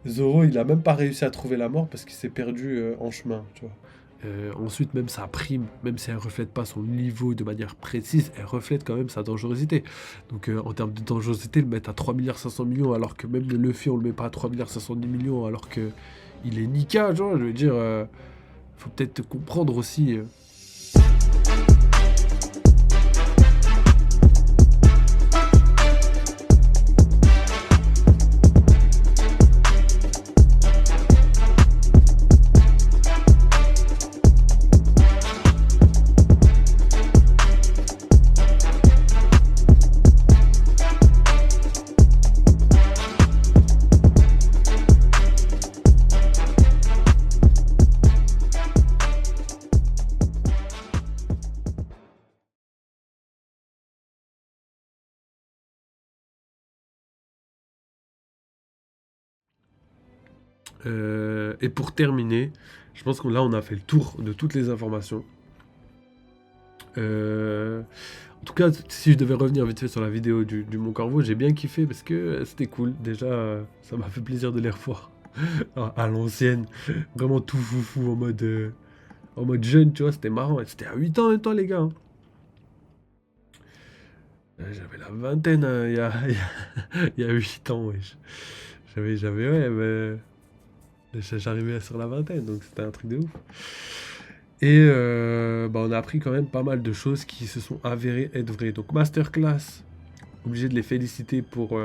Zoro, il a même pas réussi à trouver la mort parce qu'il s'est perdu en chemin, tu vois. Ensuite, même sa prime, même si elle reflète pas son niveau de manière précise, elle reflète quand même sa dangerosité. Donc en termes de dangerosité, le mettre à 3,5 milliards alors que même le Luffy, on le met pas à 3,5 milliards alors que il est Nika, genre, je veux dire, faut peut-être comprendre aussi. Et pour terminer, je pense que là, on a fait le tour de toutes les informations. Euh, En tout cas, si je devais revenir vite fait sur la vidéo du Mont Corvo, j'ai bien kiffé parce que c'était cool. Déjà, ça m'a fait plaisir de les revoir à l'ancienne. Vraiment tout foufou en mode jeune, tu vois, c'était marrant. Et c'était à 8 ans en même temps, les gars, hein. J'avais la vingtaine il y a 8 ans, wesh. Ouais, mais j'arrivais sur la vingtaine, donc c'était un truc de ouf. Et bah, on a appris quand même pas mal de choses qui se sont avérées être vraies. Donc masterclass, obligé de les féliciter pour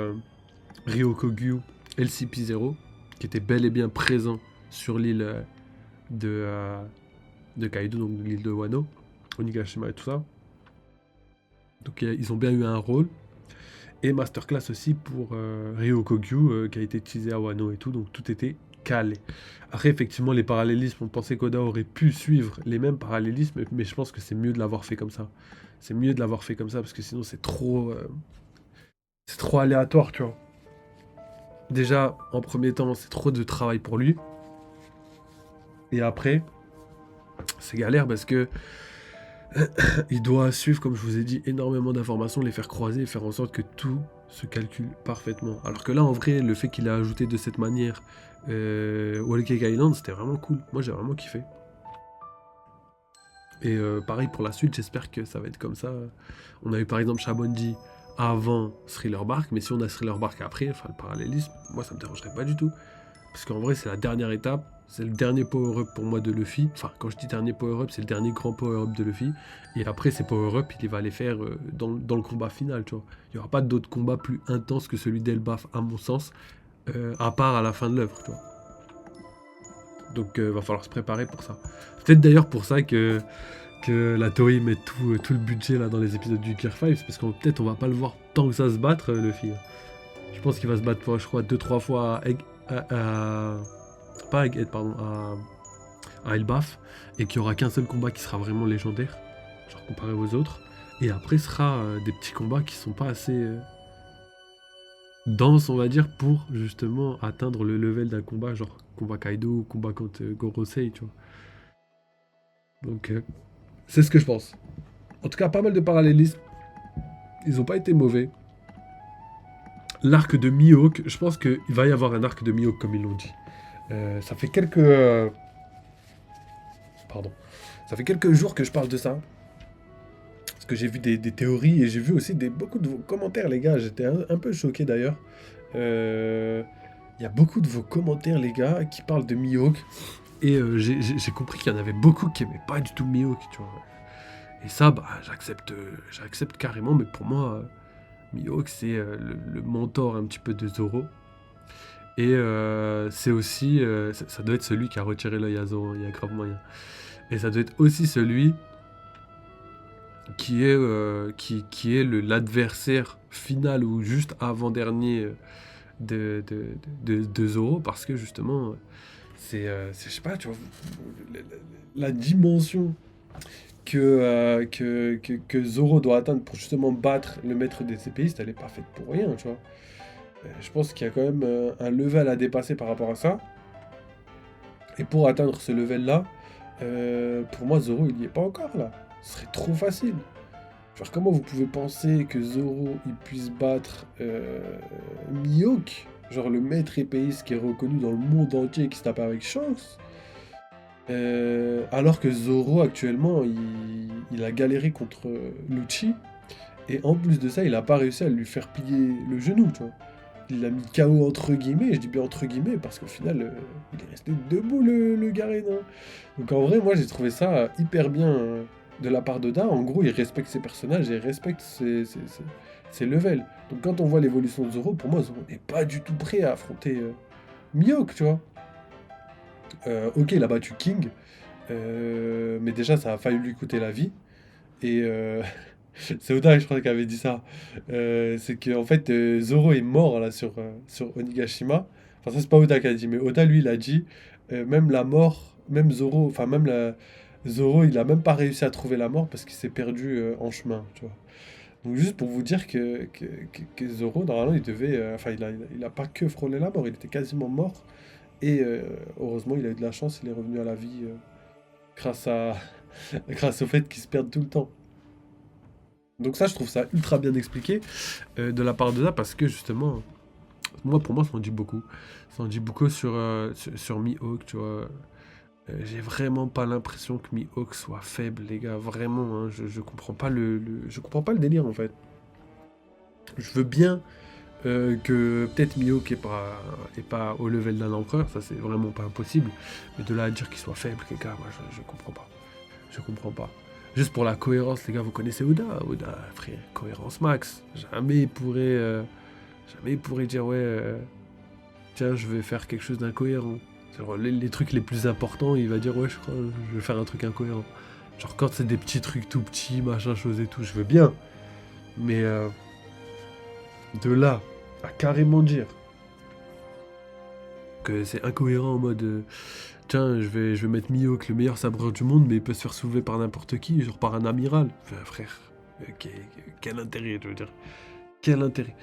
Ryokogyu LCP0, qui était bel et bien présent sur l'île de, euh, de Kaido, donc l'île de Wano, Onigashima et tout ça. Donc ils ont bien eu un rôle. Et masterclass aussi pour Ryokogyu, qui a été utilisé à Wano et tout, donc tout était calé. Après, effectivement, les parallélismes, on pensait qu'Oda aurait pu suivre les mêmes parallélismes, mais je pense que c'est mieux de l'avoir fait comme ça. C'est mieux de l'avoir fait comme ça, parce que sinon c'est trop aléatoire, tu vois. Déjà, en premier temps, c'est trop de travail pour lui. Et après, c'est galère parce que il doit suivre, comme je vous ai dit, énormément d'informations, les faire croiser et faire en sorte que tout se calcule parfaitement. Alors que là, en vrai, le fait qu'il a ajouté de cette manière Whole Cake Island, c'était vraiment cool. Moi, j'ai vraiment kiffé. Et pareil pour la suite, j'espère que ça va être comme ça. On a eu par exemple Shabondi avant Thriller Bark, mais si on a Thriller Bark après, enfin le parallélisme, moi ça me dérangerait pas du tout. Parce qu'en vrai, c'est la dernière étape. C'est le dernier power-up pour moi de Luffy. Enfin, quand je dis dernier power-up, c'est le dernier grand power-up de Luffy. Et après, ces power-up, il va les faire dans le combat final, tu vois. Il n'y aura pas d'autre combat plus intense que celui d'Elbaf, à mon sens, à part à la fin de l'œuvre, tu vois. Donc, va falloir se préparer pour ça. C'est peut-être d'ailleurs pour ça que la Toei met tout le budget là dans les épisodes du Gear 5, c'est parce qu'on peut-être on va pas le voir tant que ça se battre, Luffy. Je pense qu'il va se battre, je crois, 2-3 fois pas à Egghead, pardon, à Elbaf, et qu'il y aura qu'un seul combat qui sera vraiment légendaire, genre comparé aux autres. Et après, ce sera des petits combats qui sont pas assez denses, on va dire, pour justement atteindre le level d'un combat, genre combat Kaido, combat contre Gorosei, tu vois. Donc, c'est ce que je pense. En tout cas, pas mal de parallélismes. Ils ont pas été mauvais. L'arc de Mihawk, je pense qu'il va y avoir un arc de Mihawk, comme ils l'ont dit. Ça fait quelques. Pardon. Ça fait quelques jours que je parle de ça. Parce que j'ai vu des théories et j'ai vu aussi beaucoup de vos commentaires, les gars. J'étais un peu choqué d'ailleurs. Il y a beaucoup de vos commentaires, les gars, qui parlent de Mihawk. Et j'ai compris qu'il y en avait beaucoup qui n'aimaient pas du tout Mihawk, tu vois. Et ça, bah, j'accepte carrément, mais pour moi, Mihawk, c'est le mentor un petit peu de Zoro. Et c'est aussi, ça doit être celui qui a retiré l'œil à Zoro, il y a grave moyen. Et ça doit être aussi celui qui est l'adversaire final ou juste avant-dernier de Zoro, parce que justement, je sais pas, tu vois, la dimension que Zoro doit atteindre pour justement battre le maître des épéistes, elle est pas faite pour rien, tu vois. Je pense qu'il y a quand même un level à dépasser par rapport à ça. Et pour atteindre ce level-là, pour moi, Zoro, il n'y est pas encore là. Ce serait trop facile. Genre, comment vous pouvez penser que Zoro il puisse battre Mihawk? Genre le maître épéiste qui est reconnu dans le monde entier qui se tape avec Shanks. Alors que Zoro actuellement il a galéré contre Lucci. Et en plus de ça, il a pas réussi à lui faire plier le genou, tu vois. Il l'a mis KO entre guillemets, je dis bien entre guillemets, parce qu'au final, il est resté debout le Garen, hein. Donc en vrai, moi j'ai trouvé ça hyper bien de la part d'Oda. En gros, il respecte ses personnages et il respecte ses levels. Donc quand on voit l'évolution de Zoro, pour moi, Zoro n'est pas du tout prêt à affronter Mihawk, tu vois. Ok, il a battu King, mais déjà ça a failli lui coûter la vie. Et c'est Oda, je crois, qui avait dit ça. C'est que en fait, Zoro est mort là sur Onigashima. Enfin, ça, c'est pas Oda qui a dit, mais Oda, lui, il a dit même la mort, même Zoro, enfin, même Zoro, il a même pas réussi à trouver la mort parce qu'il s'est perdu en chemin, tu vois. Donc, juste pour vous dire que Zoro, normalement, il devait. Enfin, il a pas que frôlé la mort, il était quasiment mort. Et heureusement, il a eu de la chance, il est revenu à la vie grâce à, grâce au fait qu'il se perde tout le temps. Donc ça, je trouve ça ultra bien expliqué de la part de ça parce que justement, moi pour moi, ça en dit beaucoup. Ça en dit beaucoup sur Mihawk, tu vois. J'ai vraiment pas l'impression que Mihawk soit faible, les gars. Vraiment, hein, je comprends pas je comprends pas le délire en fait. Je veux bien que peut-être Mihawk est pas au level d'un empereur, ça c'est vraiment pas impossible. Mais de là à dire qu'il soit faible, les gars, moi je comprends pas. Je comprends pas. Juste pour la cohérence, les gars, vous connaissez Oda. Oda, frère, cohérence max. Jamais il pourrait dire, ouais, tiens, je vais faire quelque chose d'incohérent. Genre, les trucs les plus importants, il va dire, ouais, je crois, je vais faire un truc incohérent. Genre, quand c'est des petits trucs tout petits, machin, chose et tout, je veux bien. Mais de là à carrément dire que c'est incohérent en mode, tiens, je vais mettre Mihawk, le meilleur sabreur du monde, mais il peut se faire soulever par n'importe qui, genre par un amiral. Enfin, frère, quel intérêt, je veux dire. Quel intérêt.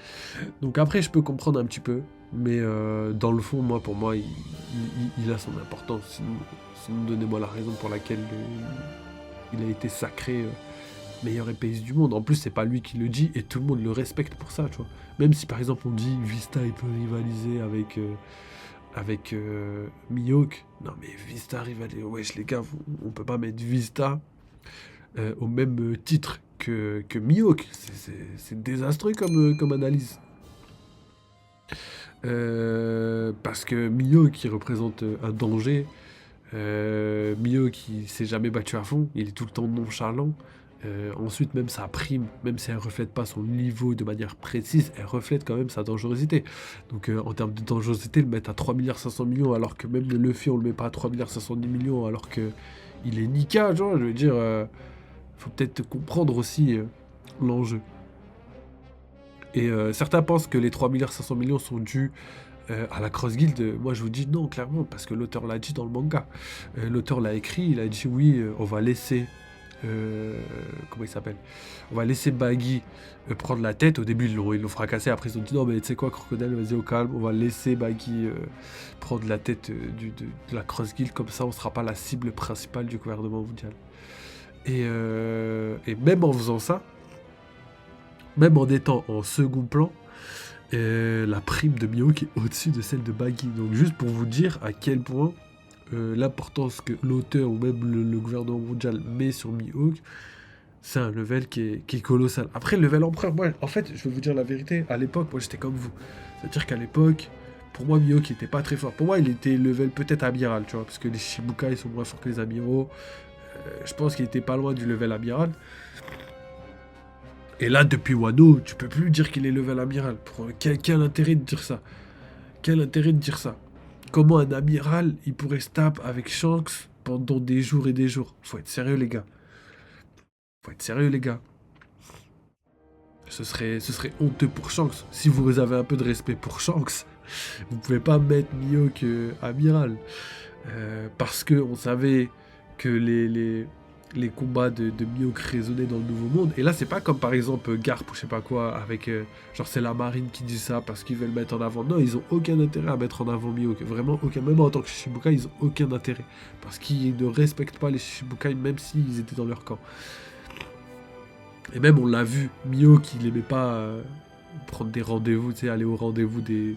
Donc après, je peux comprendre un petit peu, mais dans le fond, pour moi, il a son importance. Sinon, donnez-moi la raison pour laquelle il a été sacré meilleur épéiste du monde. En plus, c'est pas lui qui le dit, et tout le monde le respecte pour ça, tu vois. Même si, par exemple, on dit Vista, il peut rivaliser avec Mihawk. Non, mais Vista rivaliser... Wesh, les gars, on peut pas mettre Vista au même titre que Mihawk. C'est désastreux comme analyse. Parce que Mihawk, il représente un danger. Mihawk, il s'est jamais battu à fond. Il est tout le temps nonchalant. Ensuite, même sa prime, même si elle reflète pas son niveau de manière précise, elle reflète quand même sa dangerosité. Donc en termes de dangerosité, le mettre à 3,5 milliards alors que même le Luffy, on le met pas à 3,5 milliards alors que il est Nika, genre, je veux dire, faut peut-être comprendre aussi l'enjeu. Et certains pensent que les 3,5 milliards sont dus à la Cross Guild. Moi, je vous dis non, clairement, parce que l'auteur l'a dit dans le manga. L'auteur l'a écrit, il a dit oui, on va laisser... comment il s'appelle? On va laisser Baggy prendre la tête. Au début, ils l'ont fracassé. Après, ils ont dit non, mais tu sais quoi, Crocodile, vas-y au calme. On va laisser Baggy prendre la tête de la Cross Guild. Comme ça, on sera pas la cible principale du gouvernement mondial. Et même en faisant ça, même en étant en second plan, la prime de Mihawk est au-dessus de celle de Baggy. Donc juste pour vous dire à quel point l'importance que l'auteur ou même le gouvernement mondial met sur Mihawk, c'est un level qui est colossal. Après, le level empereur, moi, en fait, je vais vous dire la vérité, à l'époque, moi j'étais comme vous. C'est-à-dire qu'à l'époque, pour moi, Mihawk était pas très fort. Pour moi, il était level peut-être amiral, tu vois, parce que les Shichibukai sont moins forts que les amiraux. Je pense qu'il était pas loin du level amiral. Et là, depuis Wano, tu peux plus dire qu'il est level amiral. Quel intérêt de dire ça? Quel intérêt de dire ça? Comment un amiral, il pourrait se taper avec Shanks pendant des jours et des jours? Faut être sérieux, les gars. Faut être sérieux, les gars. Ce serait honteux pour Shanks. Si vous avez un peu de respect pour Shanks, vous pouvez pas mettre Mihawk amiral. Parce que on savait que les combats de Mihawk résonnaient dans le Nouveau Monde. Et là, c'est pas comme par exemple Garp ou je sais pas quoi, avec genre c'est la marine qui dit ça parce qu'ils veulent mettre en avant. Non, ils ont aucun intérêt à mettre en avant Mihawk. Vraiment aucun. Même en tant que Shichibukai, ils ont aucun intérêt. Parce qu'ils ne respectent pas les Shichibukai même s'ils étaient dans leur camp. Et même on l'a vu, Mihawk il aimait pas prendre des rendez-vous, tu sais, aller au rendez-vous de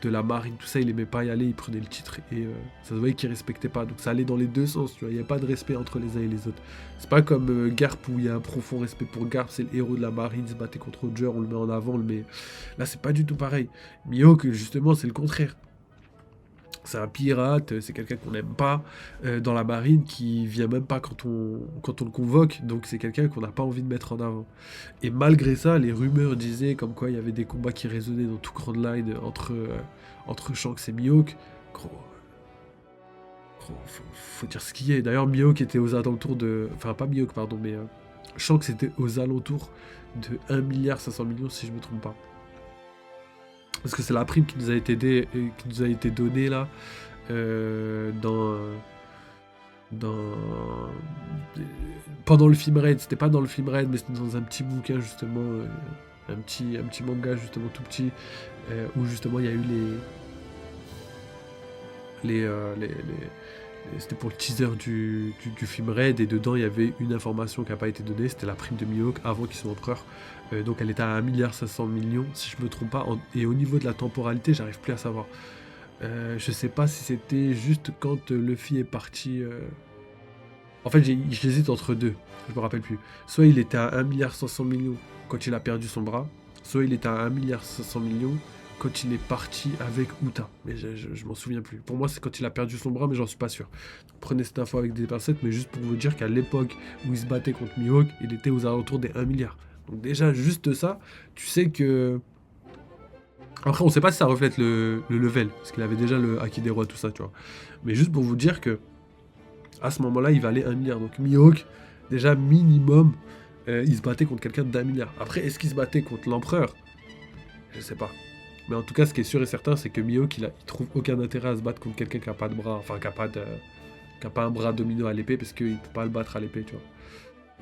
de la marine, tout ça, il aimait pas y aller, il prenait le titre et ça se voyait qu'il respectait pas. Donc ça allait dans les deux sens, tu vois, il n'y avait pas de respect entre les uns et les autres. C'est pas comme Garp où il y a un profond respect pour Garp, c'est le héros de la marine, il se battait contre Roger, on le met en avant, on le met... Là, c'est pas du tout pareil. Mihawk, justement, c'est le contraire. C'est un pirate, c'est quelqu'un qu'on n'aime pas dans la marine, qui vient même pas quand on le convoque, donc c'est quelqu'un qu'on n'a pas envie de mettre en avant. Et malgré ça, les rumeurs disaient comme quoi il y avait des combats qui résonnaient dans tout Grand Line entre Shanks et Mihawk. Gros, faut dire ce qu'il y est. D'ailleurs, Mihawk était aux alentours de... Enfin, pas Mihawk, pardon, mais Shanks était aux alentours de 1,5 milliard si je me trompe pas. Parce que c'est la prime qui nous a été donnée là pendant le film Raid. C'était pas dans le film Raid, mais c'était dans un petit bouquin justement, un petit manga justement tout petit, où justement il y a eu c'était pour le teaser du film Raid, et dedans il y avait une information qui n'a pas été donnée, c'était la prime de Mihawk avant qu'il soit empereur. Donc elle était à 1,5 milliard si je me trompe pas. Et au niveau de la temporalité, j'arrive plus à savoir. Je sais pas si c'était juste quand Luffy est parti. En fait, j'hésite entre deux. Je me rappelle plus. Soit il était à 1,5 milliard quand il a perdu son bras, soit il était à 1,5 milliard quand il est parti avec Uta. Mais je m'en souviens plus. Pour moi, c'est quand il a perdu son bras, mais j'en suis pas sûr. Donc, prenez cette info avec des pincettes, mais juste pour vous dire qu'à l'époque où il se battait contre Mihawk, il était aux alentours des 1 milliard. Donc déjà, juste ça, tu sais que... Après, on sait pas si ça reflète le level, parce qu'il avait déjà le Haki des Rois, tout ça, tu vois. Mais juste pour vous dire que, à ce moment-là, il valait 1 milliard. Donc Mihawk, déjà minimum, il se battait contre quelqu'un d'1 milliard. Après, est-ce qu'il se battait contre l'empereur? Je sais pas. Mais en tout cas, ce qui est sûr et certain, c'est que Mihawk, il trouve aucun intérêt à se battre contre quelqu'un qui a pas de bras, enfin, qui a pas un bras dominant à l'épée, parce qu'il peut pas le battre à l'épée, tu vois.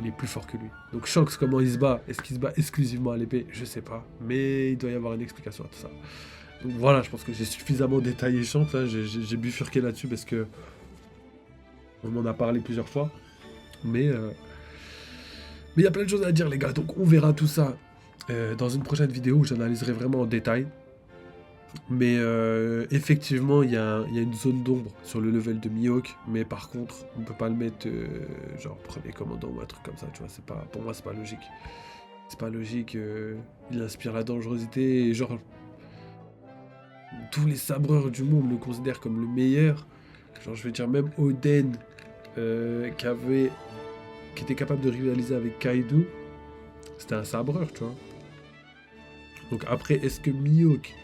Il est plus fort que lui. Donc Shanks, comment il se bat? Est-ce qu'il se bat exclusivement à l'épée? Je sais pas. Mais il doit y avoir une explication à tout ça. Donc voilà, je pense que j'ai suffisamment détaillé Shanks. Hein. J'ai bifurqué là-dessus parce que on m'en a parlé plusieurs fois. Mais il y a plein de choses à dire, les gars. Donc on verra tout ça dans une prochaine vidéo où j'analyserai vraiment en détail. Mais effectivement, il y a une zone d'ombre sur le level de Mihawk, mais par contre, on peut pas le mettre genre premier commandant ou un truc comme ça, tu vois, c'est pas, pour moi c'est pas logique. C'est pas logique, il inspire la dangerosité, et genre tous les sabreurs du monde le considèrent comme le meilleur. Genre je veux dire, même Oden qui était capable de rivaliser avec Kaido, c'était un sabreur, tu vois. Donc après, est-ce que Mihawk...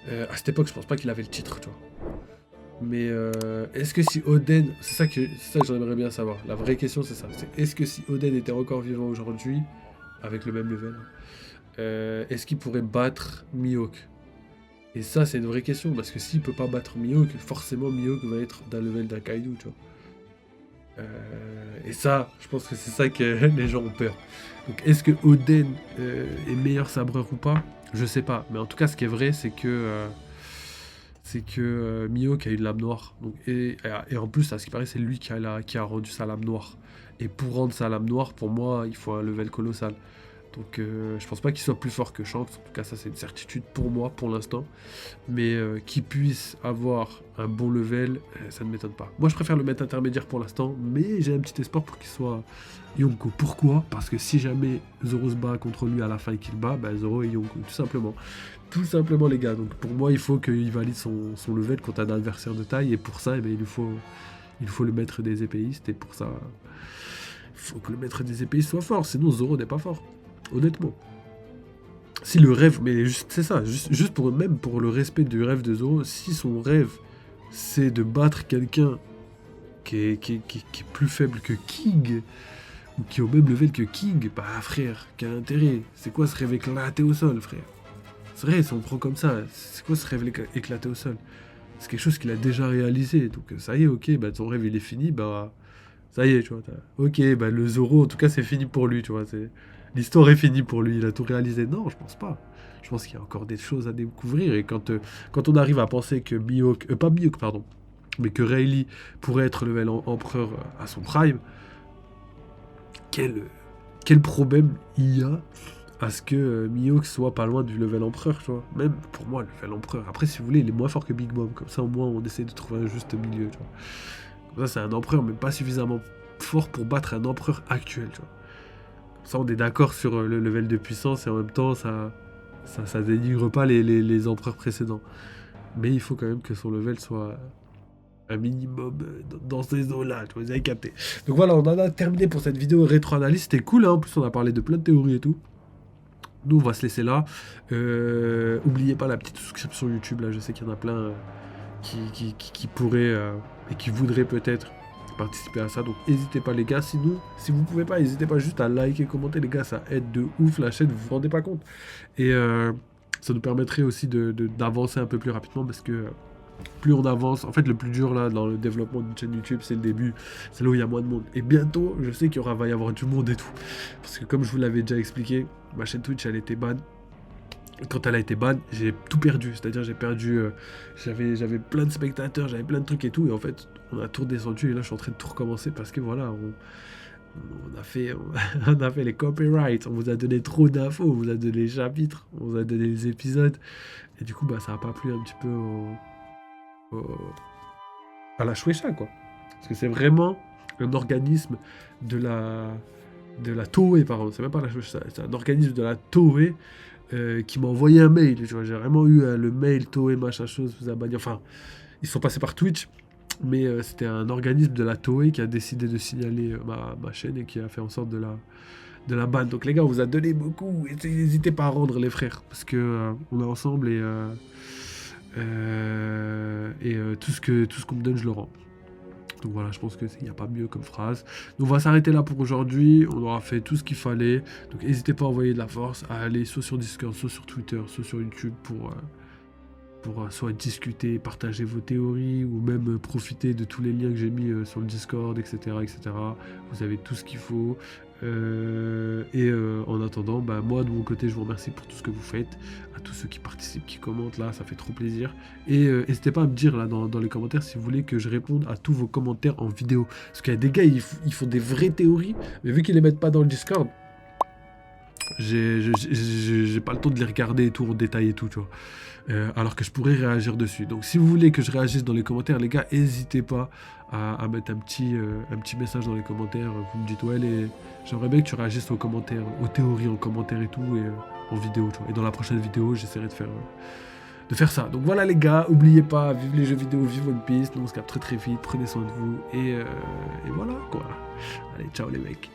à cette époque, je pense pas qu'il avait le titre, tu vois. Mais est-ce que si Oden... C'est ça que j'aimerais bien savoir. La vraie question, c'est ça. Est-ce que si Oden était encore vivant aujourd'hui, avec le même level, est-ce qu'il pourrait battre Mihawk? Et ça, c'est une vraie question, parce que s'il peut pas battre Mihawk, forcément Mihawk va être d'un level d'un Kaido, tu vois. Et ça, je pense que c'est ça que les gens ont peur. Donc, est-ce que Oden est meilleur sabreur ou pas? Je sais pas. Mais en tout cas, ce qui est vrai, c'est que Mihawk a eu de l'âme noire. Donc, et en plus, à ce qui paraît, c'est lui qui a rendu sa lame noire. Et pour rendre sa lame noire, pour moi, il faut un level colossal. Donc je pense pas qu'il soit plus fort que Shanks, en tout cas ça c'est une certitude pour moi pour l'instant, mais qu'il puisse avoir un bon level, ça ne m'étonne pas. Moi je préfère le mettre intermédiaire pour l'instant, mais j'ai un petit espoir pour qu'il soit Yonko. Pourquoi? Parce que si jamais Zoro se bat contre lui à la fin et qu'il bat, bah, Zoro est Yonko, tout simplement. Tout simplement les gars, donc pour moi il faut qu'il valide son level contre un adversaire de taille, et pour ça eh bien, il faut le maître des épéistes, et pour ça il faut que le maître des épéistes soit fort, sinon Zoro n'est pas fort. Honnêtement. Si le rêve, mais c'est ça, juste pour le respect du rêve de Zoro, si son rêve c'est de battre quelqu'un qui est plus faible que King, ou qui est au même level que King, bah frère, quel intérêt? C'est quoi ce rêve éclaté au sol, frère? C'est vrai, si on prend comme ça, c'est quoi ce rêve éclaté au sol? C'est quelque chose qu'il a déjà réalisé, donc ça y est, ok, bah ton rêve il est fini, bah ça y est, tu vois. Ok, bah le Zoro, en tout cas c'est fini pour lui, tu vois, l'histoire est finie pour lui, il a tout réalisé. Non, je pense pas. Je pense qu'il y a encore des choses à découvrir. Et quand on arrive à penser que Mihawk... pas Mihawk, pardon. Mais que Rayleigh pourrait être level empereur à son prime, quel problème il y a à ce que Mihawk soit pas loin du level empereur, tu vois. Même pour moi, le level empereur. Après, si vous voulez, il est moins fort que Big Mom. Comme ça, au moins, on essaie de trouver un juste milieu, tu vois. Comme ça, c'est un empereur, mais pas suffisamment fort pour battre un empereur actuel, tu vois. Comme ça, on est d'accord sur le level de puissance et en même temps, ça dénigre pas les empereurs précédents. Mais il faut quand même que son level soit un minimum dans ces eaux-là, tu vois, vous avez capté. Donc voilà, on en a terminé pour cette vidéo rétro-analyse. C'était cool, hein. En plus, on a parlé de plein de théories et tout. Nous, on va se laisser là. Oubliez pas la petite souscription YouTube, là, je sais qu'il y en a plein qui pourraient et qui voudraient peut-être participer à ça. Donc n'hésitez pas les gars, sinon, si vous pouvez pas, n'hésitez pas juste à liker, commenter les gars, ça aide de ouf la chaîne, vous vous rendez pas compte. Et ça nous permettrait aussi d'avancer un peu plus rapidement parce que plus on avance, en fait le plus dur là dans le développement d'une chaîne YouTube c'est le début, c'est là où il y a moins de monde. Et bientôt je sais va y avoir du monde et tout. Parce que comme je vous l'avais déjà expliqué, ma chaîne Twitch elle était ban. Quand elle a été ban, j'ai tout perdu. C'est-à-dire j'ai perdu, j'avais plein de spectateurs, j'avais plein de trucs et tout. Et en fait on a tout redescendu et là je suis en train de tout recommencer parce que voilà, on a fait, on a fait les copyrights, on vous a donné trop d'infos, on vous a donné les chapitres, on vous a donné les épisodes. Et du coup bah ça n'a pas plu un petit peu à la Shueisha, quoi. Parce que c'est vraiment un organisme de la Toei, pardon, c'est même pas la Shueisha, c'est un organisme de la Toei qui m'a envoyé un mail, tu vois, j'ai vraiment eu le mail Toei machin chose, vous a banni, enfin, ils sont passés par Twitch, mais c'était un organisme de la Toei qui a décidé de signaler ma chaîne et qui a fait en sorte de la ban. Donc les gars, on vous a donné beaucoup, et n'hésitez pas à rendre les frères, parce que on est ensemble et tout ce qu'on me donne, je le rends. Donc voilà, je pense qu'il n'y a pas mieux comme phrase. Donc on va s'arrêter là pour aujourd'hui. On aura fait tout ce qu'il fallait. Donc n'hésitez pas à envoyer de la force, à aller soit sur Discord, soit sur Twitter, soit sur YouTube pour soit discuter, partager vos théories ou même profiter de tous les liens que j'ai mis sur le Discord, etc., etc. Vous avez tout ce qu'il faut. En attendant, bah, moi de mon côté, je vous remercie pour tout ce que vous faites, à tous ceux qui participent, qui commentent là, ça fait trop plaisir. Et n'hésitez pas à me dire là dans les commentaires si vous voulez que je réponde à tous vos commentaires en vidéo. Parce qu'il y a des gars, ils font des vraies théories, mais vu qu'ils les mettent pas dans le Discord, j'ai pas le temps de les regarder et tout en détail et tout, tu vois. Alors que je pourrais réagir dessus. Donc si vous voulez que je réagisse dans les commentaires, les gars, n'hésitez pas à mettre un petit message dans les commentaires. Vous me dites, ouais, j'aimerais bien que tu réagisses aux commentaires, aux théories en commentaire et tout, et en vidéo, tu vois. Et dans la prochaine vidéo, j'essaierai de faire ça. Donc voilà les gars, n'oubliez pas, vive les jeux vidéo, vive One Piece, nous on se capte très très vite, prenez soin de vous, et voilà quoi. Allez, ciao les mecs.